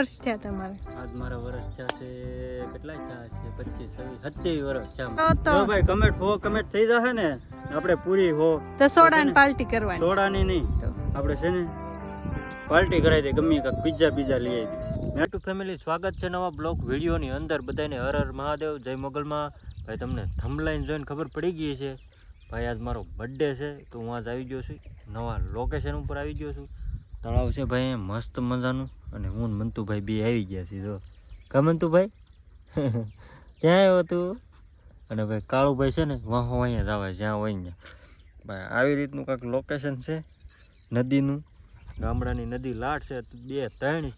વર્ષ થયા તમારે? આજ મારા વર્ષ થયા છે, કેટલા થયા છે? 25, 26, 27 વર્ષ થયા. તો જો ભાઈ કમેન્ટ થઈ જશે ને આપણે પૂરી હો તો સોડાની પાર્ટી કરવાની. સોડાની નહીં, તો આપણે છે ને પાર્ટી કરાવી દે, ગમે કાંક પિઝા લઈ આવી દઈશ. મેટુ ફેમિલી, સ્વાગત છે નવા બ્લોગ વિડીયોની અંદર. બધાને હર હર મહાદેવ, જય મોગલમાં. ભાઈ તમને થંબલાઈન જોઈને ખબર પડી ગઈ છે ભાઈ આજ મારો બર્થડે છે, તો હું આજ આવી ગયો છું નવા લોકેશન ઉપર આવી ગયો છું. તળાવ છે ભાઈ મસ્ત મજાનું, અને હું મંતુભાઈ બી આવી ગયા છે. જો કા મંતુભાઈ ક્યાં આવ્યો તું? અને ભાઈ કાળુભાઈ છે ને વાહો અહીંયા જ આવે જ્યાં હોય અહીંયા. ભાઈ આવી રીતનું કાંઈક લોકેશન છે નદીનું, ગામડાની નદી લાટ છે, 2, 3,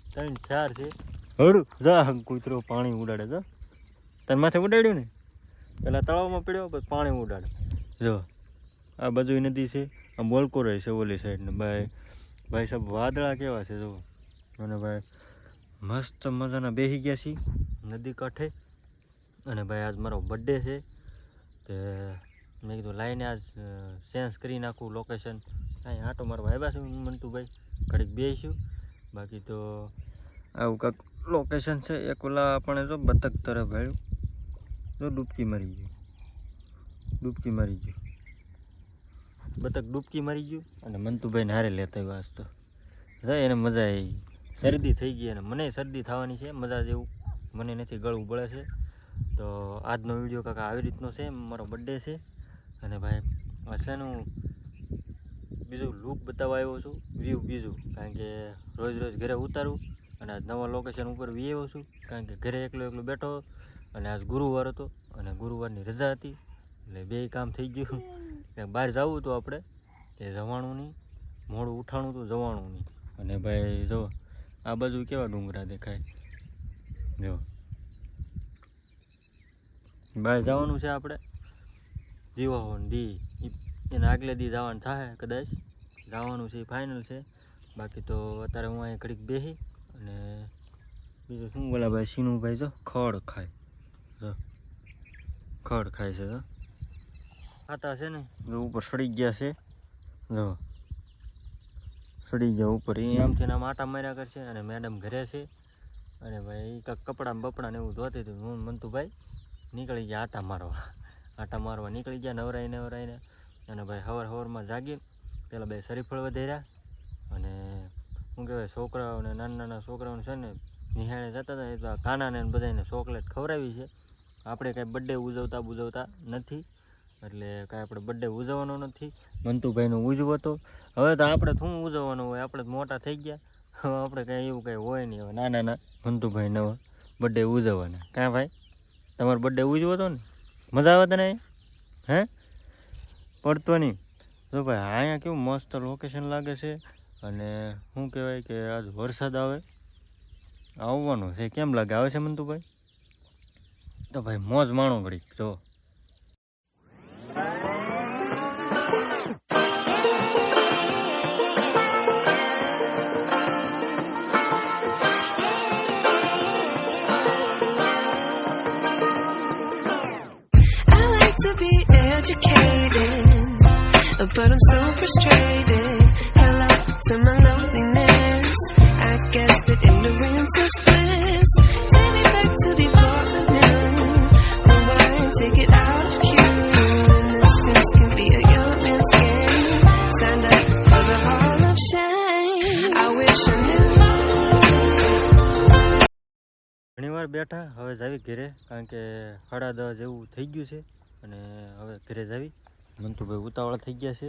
4 છે. હળું જા કૂતરો પાણી ઉડાડે. જો તાર માથે ઉડાડ્યું ને, પેલા તળાવમાં પડ્યો પછી પાણી ઉડાડે. જો આ બાજુ નદી છે, આ બોલકો રહે છે ઓલી સાઈડ ને. ભાઈ સાહેબ વાદળા કેવા છે જો. અને ભાઈ મસ્ત મજાના બેસી ગયા છીએ નદી કાંઠે. અને ભાઈ આજ મારો બર્થડે છે, તે મેં કીધું લાઈને આજ ચેન્જ કરી નાખું લોકેશન. અહીં આટો મારવા આવ્યા છું મંતુભાઈ, ઘડીક બેસીશું. બાકી તો આવું કાંક લોકેશન છે. એક ઓલા આપણે જો બતક તરફ આવ્યું, જો ડૂબકી મારી ગયું, બતક ડૂબકી મારી ગયું. અને મંતુભાઈને હારે લેતા આવ્યા આજ તો જાય, એને મજા આવી. શરદી થઈ ગઈ અને મને શરદી થવાની છે, મજા જેવું મને નથી, ગળું બળે છે. તો આજનો વિડીયો કાંક આવી રીતનો છે, મારો બર્થડે છે. અને ભાઈ હસેનું બીજું લુક બતાવવા આવ્યો છું, વ્યૂ બીજું, કારણ કે રોજ ઘરે ઉતારું. અને આજ નવા લોકેશન ઉપર વી આવ્યો છું, કારણ કે ઘરે એકલો બેઠો. અને આજ ગુરુવાર હતો અને ગુરુવારની રજા હતી, એટલે 2 કામ થઈ ગયું. કે બહાર જવું હતું આપણે, તે જવાનું નહીં, મોડું ઉઠાણું તો જવાનું નહીં. અને ભાઈ જો આ બાજુ કેવા ડુંગરા દેખાય. જો બહાર જવાનું છે આપણે, દીવાહોન દી એને આગલે દી જવાનું થાય, કદાચ જવાનું છે, ફાઇનલ છે. બાકી તો અત્યારે હું અહીંયા ઘડીક બેસી. અને બીજું શું બોલા ભાઈ સીનુભાઈ જો ખડ ખાય, જો ખડ ખાય છે. જો ખાતા છે ને, જો ઉપર સડી ગયા છે, જો સડી ગયા ઉપર. એ આમથી આમ આટા માર્યા કરશે. અને મેડમ ઘરે છે. અને ભાઈ કાંઈક કપડાં બપડાને એવું ધોતી હતું. હું મંતુભાઈ નીકળી ગયા આટા મારવા નીકળી ગયા નવરાઈને. અને ભાઈ સવારમાં જાગી પેલા 2 શરીફળ વધાર્યા. અને શું કહેવાય, છોકરાઓને નાના છોકરાઓને છે ને નિહાળે જતા હતા, એ તો કાનાને બધાને ચોકલેટ ખવડાવી છે. આપણે કાંઈ બર્થડે ઉજવતા નથી, એટલે કાંઈ આપણે બર્થડે ઉજવવાનો નથી. મંતુભાઈનો ઉજવો તો હવે તો આપણે શું ઉજવવાનું હોય, આપણે મોટા થઈ ગયા. હવે આપણે કાંઈ એવું કાંઈ હોય નહીં. હવે નાના મંતુભાઈ નવા બર્થડે ઉજવવાના. કાં ભાઈ તમારો બર્થડે ઉજવો તો ને મજા આવે તને? હે પડતો નહીં? જો ભાઈ અહીંયા કેવું મસ્ત લોકેશન લાગે છે. અને શું કહેવાય કે આજ વરસાદ આવવાનો છે. કેમ લાગે, આવે છે મંતુભાઈ? તો ભાઈ મોજ માણો ઘડીક. જો to be educated, but I'm so frustrated. Hello to my loneliness. I guess that ignorance is bliss. Take me back to before the new. Rewind, take it out of cue. Innocence can be a young man's game. Stand up for the hall of shame. I wish I knew. ઘણીવાર બેઠા, હવે જાવી ઘરે, કારણ કે 10:30 જેવું થઈ ગયું છે. અને હવે ઘરે જાવી. મંતુભાઈ ઉતાવળા થઈ ગયા છે,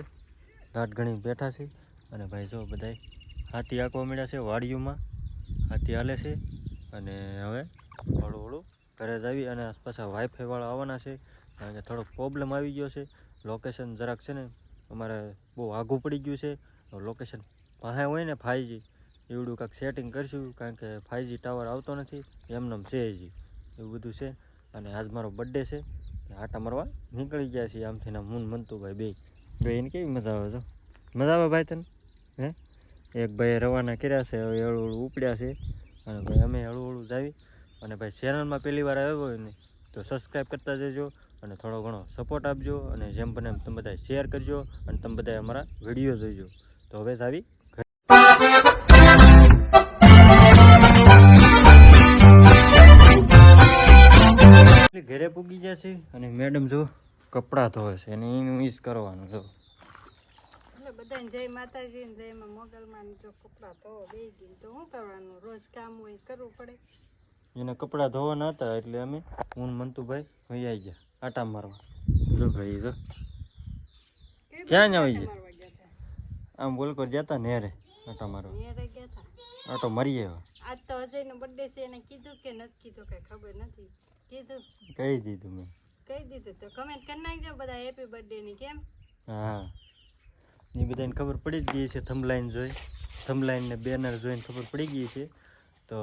ઘાટ ઘણી બેઠા છે. અને ભાઈ જો બધાય હાથી આંકવા મળ્યા છે, વાડીઓમાં હાથી હાલે છે. અને હવે હળું ઘરે જાવી. અને પાછા વાઈફાઈવાળા આવવાના છે, કારણ કે થોડોક પ્રોબ્લેમ આવી ગયો છે. લોકેશન જરાક છે ને અમારે બહુ આઘું પડી ગયું છે. લોકેશન પાસે હોય ને 5G એવડું કાંઈક સેટિંગ કરીશું, કારણ કે 5G ટાવર આવતો નથી, એમનેમ છે હજી, એવું બધું છે. અને આજ મારો બર્થડે છે, આટા મારવા નીકળી ગયા છીએ આમથી નામ હું મંતુભાઈ બે એને કેવી મજા આવે? તો મજા આવે ભાઈ તને? હે એક ભાઈ રવાના કર્યા છે, હવે હળું ઉપડ્યા છે. અને ભાઈ અમે હળું જાવી. અને ભાઈ ચેનલમાં પહેલી વાર આવ્યો હોય ને તો સબસ્ક્રાઈબ કરતા જજો, અને થોડો ઘણો સપોર્ટ આપજો. અને જેમ બને એમ તમે બધા શેર કરજો, અને તમે બધા અમારા વિડીયો જોઈજો. તો હવે જાવી. છીએ અને મેડમ જો કપડાં ધોવે છે અને એનું ઈ જ કરવાનું જો. એટલે બધાને જય માતાજી ને જય મોગલમાં જો કપડાં ધોવા બેસી ગઈ તો શું કરવાનું, રોજ કામ હોય કરવું પડે. એને કપડાં ધોવાના હતા એટલે અમે હું ને મંતુભાઈ અહીં આવી ગયા આટા મારવા. જો ભાઈ જો ક્યાં આવી ગયા? મારવા ગયા હતા. આમ બોલકોર જતા નેરે આટા મારવા. નેરે ગયા હતા. આટો મારી આવ્યા. આજ તો અજયનો બર્થડે છે, એને કીધું કે નથી કીધું કઈ ખબર નથી. કીધું કહી દીધું મેં. કહી દીધું તો કમેન્ટ કરી નાખજો બધા હેપી બર્થડે ની. કેમ હા એ બધાને ખબર પડી જ ગઈ છે, થંબલાઈન જોઈ, થંબલાઈન ને બેનર જોઈને ખબર પડી ગઈ છે. તો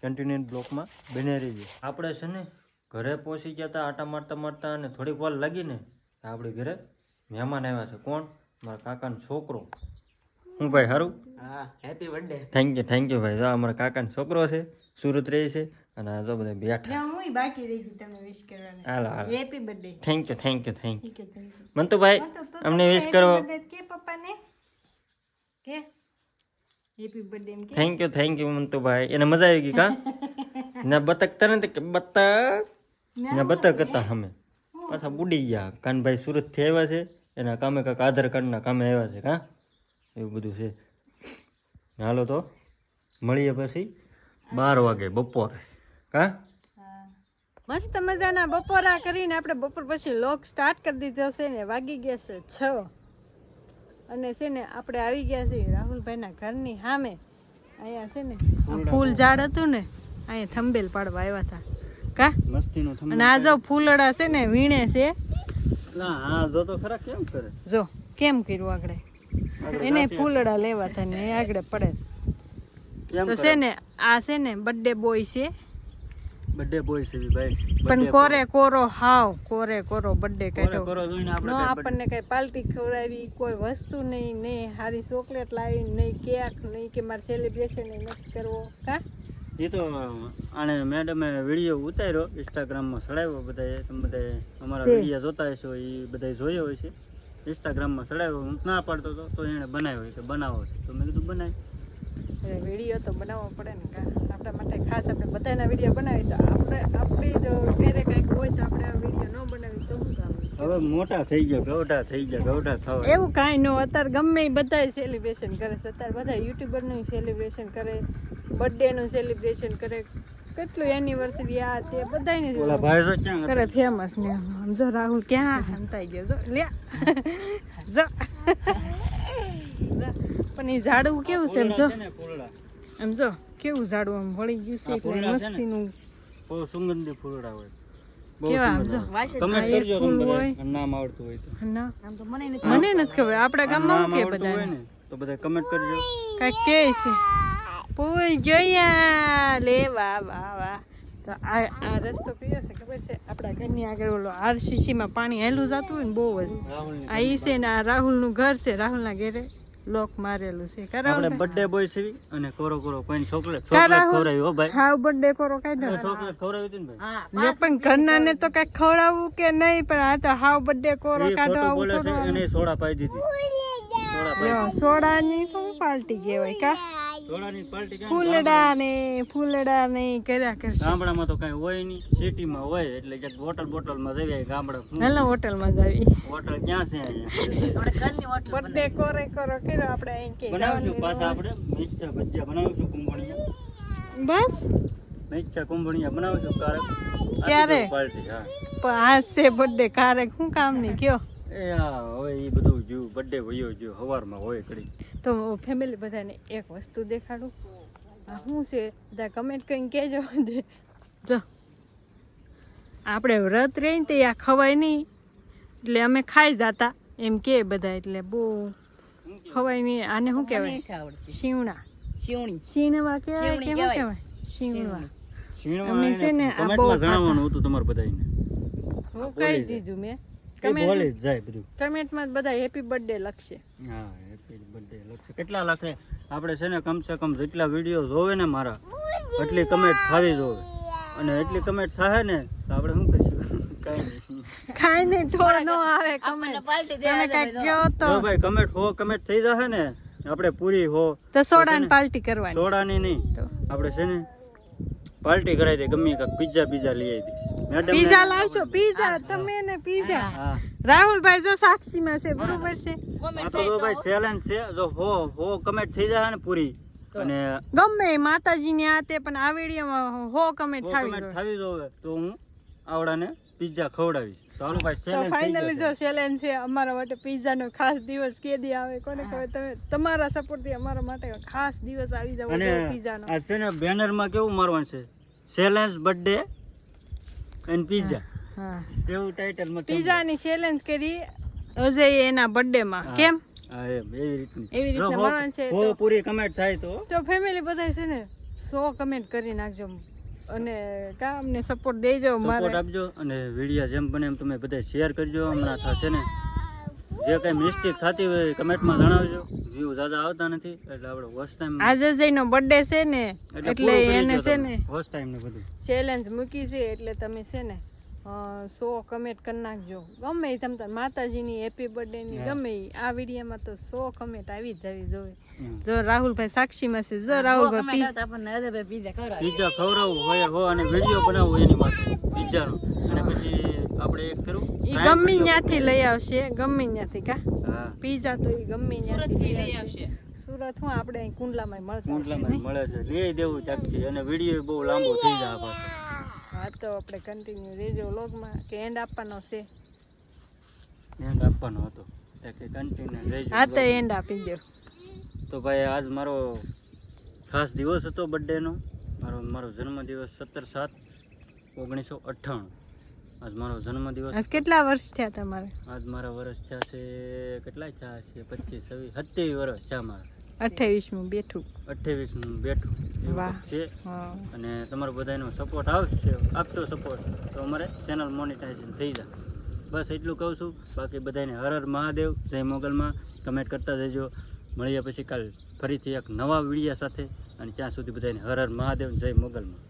કન્ટિન્યુ બ્લોકમાં બને રહીએ. આપણે છે ને ઘરે પહોંચી ગયા હતા આટા મારતા મારતા અને થોડીક વાર લાગીને આપણે ઘરે મહેમાન આવ્યા છે. કોણ? મારા કાકાનો છોકરો. હું ભાઈ સારું? હા હેપી બર્થડે. થેન્ક યુ ભાઈ. જો અમારા કાકાનો છોકરો છે, સુરત રહે છે અને આ જો બધા બેઠા. હું બાકી રહી ગઈ તમને વિશ કરવાની. હાલો હાલો. Happy birthday. Thank you. Mantubhai અમને વિશ કરો. કે પપ્પાને કે હેપી બર્થડે એમ કે. Thank you Mantubhai. એને મજા આવી ગઈ કા? ના બતક તને કે બતક ના બતક હતા અમે પાછા બુડી ગયા. કાનભાઈ સુરત થી આવ્યા છે, એના કામે કાંક આધાર કાર્ડના કામે આવ્યા છે કા, એવું બધું છે. હાલો તો મળીએ પછી 12 વાગે બપોરે કા. મસ્ત મજાના બપોરા કરીને આપણે બપોર પછી લોક સ્ટાર્ટ કરી દીધો છે ને વાગી ગયા છે 6 અને છે ને આપણે આવી ગયા છીએ રાહુલભાઈના ઘરની સામે. અહીંયા છે ને આ ફૂલ ઝાડ હતું ને, અહીંયા થંબેલ પાડવા આવ્યા હતા કા. મસ્તીનો અને આ જો ફૂલડા છે ને વીણે છે. હા જો તો ખરા કેમ કરે. જો કેમ કર્યું આગળ, એને ફૂલડા લેવા હતા ને આગળ પડે. તો છે ને આ છે ને બર્થડે બોય છે, બર્થડે બોય છે ભાઈ. પણ કોરે કોરો હાવ કોરે કોરો બર્થડે કાઢ્યો. કરો જોઈને ન આપણે આપણને કઈ પાર્ટી ખવડાવી, કોઈ વસ્તુ નહીં, નહીં સારી ચોકલેટ લાવી, નહીં કેક, નહીં કે મારે સેલિબ્રેશન નથી કરવો કા. એ તો આને મેડમે વિડીયો ઉતાર્યો ઇન્સ્ટાગ્રામમાં ચડાવ્યો. બધાએ તમે બધાએ અમારા વિડીયો જોતા હશો, એ બધાએ જોયો હોય છે. ઇન્સ્ટાગ્રામમાં ચડાવ્યો, હું ના પાડતો હતો તો એણે બનાવ્યો કે બનાવો છે, તો મેં કીધું બનાય. વિડીયો તો બનાવવો પડે ને કા. આપણા માટે ખાસ આપણે બધાના વિડીયો બનાવી તો આપણી જો ઘરે કંઈક હોય તો આપણે આ વિડીયો ન બનાવી તો શું કામ. હવે મોટા થઈ ગયા, ગૌઢા થઈ ગયા, ગૌઢા થવા. એવું કાંઈ ન. અત્યારે ગમે બધા સેલિબ્રેશન કરે છે. અત્યારે બધા યુટ્યુબરનું સેલિબ્રેશન કરે, બર્થડેનું સેલિબ્રેશન કરે, કેટલું એનિવર્સરી આ તે બધાની ઓલા ભાઈ તો ક્યાં હતા? કરે ફેમસ ને. આમ જો રાહુલ ક્યાં હંતાઈ ગયો જો લે જો. પણ એ ઝાડવું કેવું છે એમ જો, છે ને ફૂલડા. એમ જો કેવું ઝાડવું આમ વળી ગયું છે આ એટલે ફૂલડા છે ને? મસ્તીનું. બહુ સુગંધી ફૂલડા હોય. બહુ કેવા આમ જો. કમેન્ટ આ એક કરજો ફૂલ તમે હોય. બધા નામ આવડતું હોય તો. ના મને નથી ખબર. આપણા ગામમાં નામ કે આવડતું હોય બધા ને તો બધા કમેન્ટ કરજો. કઈક કે છે ફૂલ જોયા લે. વાહ વાહ વાહ. તો આ રસ્તો કયો છે ખબર છે? આપણા ઘરની આગળ ઓલો RCC માં પાણી હેલું જતું હોય ને બહુ જ. રાહુલની આ ઈ છે ને આ રાહુલનું ઘર છે. રાહુલના ઘરે લોક મારેલું છે. આપણે બર્થડે બોય છે અને કોરો કોરો કોઈ ચોકલેટ રાહુલ? ખવડાવી હો ભાઈ. હાવ બર્થડે કોરો કાઢ્યો. ચોકલેટ ખવડાવી હતી ને ભાઈ. લે પણ ઘરના ને તો કઈ ખવડાવવું કે નહીં, પણ આ તો હાવ બર્થડે કોરો એ કાઢો ખોટું આવું બોલે છે, થોડું. એને સોડા પાઈ દીધી. સોડા પાઈ સોડા ની તો પાર્ટી કહેવાય કા. સોડાની પાર્ટી કાંઈ ફૂલડા ને કર્યા કરશે. ગામડામાં તો કાંઈ હોય નહીં, સિટીમાં હોય એટલે ક્યાંક બોટલમાં જઈએ. ગામડા હેલો હોટલમાં જ આવી હોટલ ક્યાં છે અહીંયા? બર્થડે કોરે કોરો કર્યો આપણે અહીં કે બનાવશું પાછા આપણે મિર્ચા ભજીયા બનાવશું, કુંભણિયા. બસ મિર્ચા કુંભણિયા બનાવશું ક્યારે? પાર્ટી. હા પણ આજ છે બર્થડે, કારે શું કામ નહીં કયો. એ હા હવે એ બધું જ્યું બર્થડે વયો જ્યો સવારમાં હોય કરી. તો ફેમિલી બધાને એક વસ્તુ દેખાડું. આ શું છે બધા કમેન્ટ કરીને કહેજો. જો આપણે વ્રત રહીને તે આ ખવાય નહીં એટલે અમે ખાઈ જતા એમ કે બધા, એટલે બહુ ખવાય નહીં. આને શું કહેવાય? શીવણા. શીણવા કહેવાય કે શું કહેવાય? શીણવા. અમે છે ને આ બહુ કમેન્ટમાં જણાવવાનું હતું તમારે બધાને. હું કહી દીધું મેં. એ બોલે જ જાય બધું. કમેન્ટમાં બધા હેપી બર્થડે લખશે. હા હેપી બર્થડે લખશે. કેટલા લખે? આપણે છે ને કમસે કમ જેટલા વિડીયો જોવે ને મારા એટલી કમેન્ટ થવી જોવે, અને એટલી કમેન્ટ થાય ને તો આપણે શું કરીશું? કાંઈ નહીં. કાંઈ નહીં, થોડો ન આવે કમેન્ટ. તમે કાંઈક કહો તો તો ભાઈ કમેન્ટ થઈ જશે ને આપણે પૂરી હો તો સોડાની પાર્ટી કરવાની. સોડાની નહીં, તો આપણે છે ને પાર્ટી કરાવી દે ગમે કાંક પિઝા લઈ આવી દઈશ મેડમ પીઝા લાવશો પીઝા તમે ને પીઝા હા રાહુલભાઈ જો સાક્ષીમાં છે બરોબર છે આ તો જો ભાઈ ચેલેન્જ છે જો હો કમેન્ટ થઈ જાય ને પૂરી અને ગમે એ માતાજીની આ તે પણ આ વિડીયોમાં હો કમેન્ટ થાવી કમેન્ટ જોઈએ થાવી જોવે તો હું આવડાને પિઝા ખવડાવીશ તો હાલો ભાઈ તો ચેલેન્જ થઈ ફાઇનલી જો જશે ચેલેન્જ છે અમારા માટે પીઝાનો ખાસ દિવસ કેદી આવે કોને ખબર તમે તમારા સપોર્ટથી અમારા માટે ખાસ દિવસ આવી જાવ અને પીઝાનો આ છે ને બેનરમાં કેવું મારવાનું છે ચેલેન્જ બર્થડે એન્ડ પિઝા હા એવું ટાઇટલમાં પીઝાની ચેલેન્જ કરી અજય એના બર્થડે માં કેમ હા એમ એવી રીતની એવી રીતના જો મારવાનું છે હો પૂરી કમેન્ટ થાય તો તો ફેમિલી બધા છે ને 100 કમેન્ટ કરી નાખજો અને કા અમને સપોર્ટ દેજો સપોર્ટ મારે આપજો અને વિડીયો જેમ બને એમ તમે બધા શેર કરજો હમણાં થશે ને જે કઈ મિસ્ટેક થતી હોય કમેન્ટમાં જણાવજો વ્યૂ જ્યાદા આવતા નથી એટલે આપણે ફર્સ્ટ ટાઈમ આજે જયનો બર્થડે છે ને એટલે એને છે ને ફર્સ્ટ ટાઈમ ને બધું ચેલેન્જ મૂકી છે એટલે તમે છે ને 100 કમેન્ટ કરી નાખજો ગમે એ તમ માતાજીની હેપી બર્થડે ની ગમે ઈ. આ વિડીયોમાં તો 100 કમેન્ટ આવી જ જવી જોઈએ જો રાહુલભાઈ સાક્ષીમાં છે જો રાહુલભાઈ પિઝા ખવડાવવું હોય હો અને વિડીયો બનાવવું એની માટે પિઝાનો અને પછી આપણે એક કરું ઈ ગમે ત્યાંથી લઈ આવશે ગમે ત્યાંથી કા હા પીઝા તો ઈ ગમે ત્યાંથી લઈ આવશે સુરત હું આપણે અહીં કુંડલામાં મળતા મુંડલામાં મળે છે લઈ દેવું ચાકથી અને વિડીયો બહુ લાંબો થઈ જાય પાછો હા તો આપણે કન્ટિન્યુ રેજો વ્લોગમાં કે એન્ડ આપવાનો છે એન્ડ આપવાનો હતો કે કન્ટિન્યુ રહેજો હા તો એન્ડ આપી દો તો ભાઈ આજ મારો ખાસ દિવસ હતો બર્થડેનો મારો જન્મદિવસ 17/7/1998 આજ મારો જન્મદિવસ આજ કેટલા વર્ષ થયા તમારે આજ મારા વર્ષ થયા છે કેટલા થયા છે 25 26 27 વર્ષ થયા મારા 28મું બેઠું 28નું બેઠું એવું વાહ. કંઈક છે હા અને તમારો બધાનો સપોર્ટ આપશો સપોર્ટ તો અમારે ચેનલ મોનિટાઇઝેશન થઈ જાય બસ એટલું કહું છું બાકી બધાને હર હર મહાદેવ જય મોગલમાં કમેન્ટ કરતા જજો મળીએ પછી કાલ ફરીથી એક નવા વિડીયો સાથે અને ત્યાં સુધી બધાને હર હર મહાદેવ જય મોગલમાં